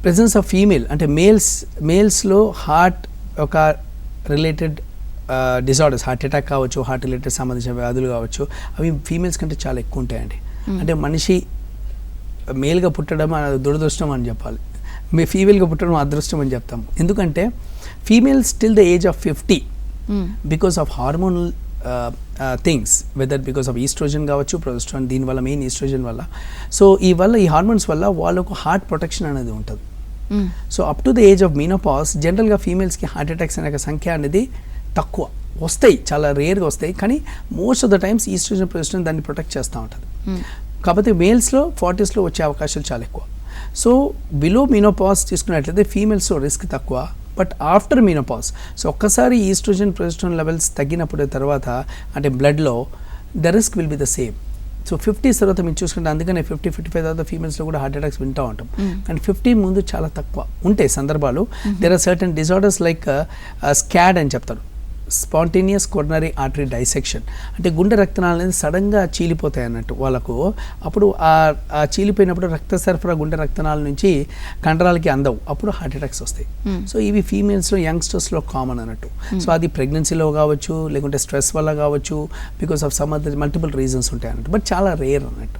Presence of female అంటే మేల్స్లో heart ఒక related disorders, heart attack కావచ్చు, హార్ట్ రిలేటెడ్ సంబంధించిన వ్యాధులు కావచ్చు, అవి ఫీమేల్స్ కంటే చాలా ఎక్కువ ఉంటాయండి. అంటే మనిషి మేల్గా పుట్టడం అది దురదృష్టం అని చెప్పాలి, ఫీమేల్గా పుట్టడం అదృష్టం అని చెప్తాము. ఎందుకంటే females till the age of 50 because of hormonal things, whether because of oestrogen కావచ్చు, ప్రొజెస్ట్రాన్, దీనివల్ల మెయిన్ ఈస్ట్రోజన్ వల్ల. సో ఈ హార్మోన్స్ వల్ల వాళ్ళకు హార్ట్ ప్రొటెక్షన్ అనేది ఉంటుంది. So up to the age of menopause జనరల్గా ఫీమేల్స్కి హార్ట్ అటాక్స్ అనే సంఖ్య అనేది తక్కువ వస్తాయి, చాలా రేర్గా వస్తాయి, కానీ most of the times oestrogen progesterone దాన్ని ప్రొటెక్ట్ చేస్తూ ఉంటుంది. కాకపోతే మేల్స్లో 40స్లో వచ్చే అవకాశాలు చాలా ఎక్కువ. సో బిలో మీనోపాజ్ తీసుకున్నట్లయితే ఫీమేల్స్లో రిస్క్ తక్కువ, బట్ ఆఫ్టర్ మీనోపాజ్ సో ఒక్కసారి ఈస్ట్రోజన్ ప్రొజెస్ట్రాన్ లెవెల్స్ తగ్గినప్పుడు తర్వాత అంటే బ్లడ్లో the risk will be the same. So 50s తర్వాత మీరు చూసుకుంటే అందుకనే 50-55 తర్వాత ఫీమేల్స్లో కూడా హార్ట్ అటాక్స్ వింటూ ఉంటాం. కానీ 50 ముందు చాలా తక్కువ ఉంటాయి సందర్భాలు. There are certain disorders like SCAD అని చెప్తారు, స్పాంటేనియస్ కొరనరీ ఆర్టరీ డైసెక్షన్. అంటే గుండె రక్తనాళాలు అనేది సడన్గా చీలిపోతాయి అన్నట్టు వాళ్ళకు. అప్పుడు ఆ చీలిపోయినప్పుడు రక్త సరఫరా గుండె రక్తనాళాల నుంచి కండరాలకి అందవు, అప్పుడు హార్ట్ అటాక్స్ వస్తాయి. సో ఇవి ఫీమేల్స్లో యంగ్స్టర్స్లో కామన్ అన్నట్టు. సో అది ప్రెగ్నెన్సీలో కావచ్చు, లేకుంటే స్ట్రెస్ వల్ల కావచ్చు, because of some other multiple reasons ఉంటాయి అన్నట్టు, బట్ చాలా రేర్ అన్నట్టు.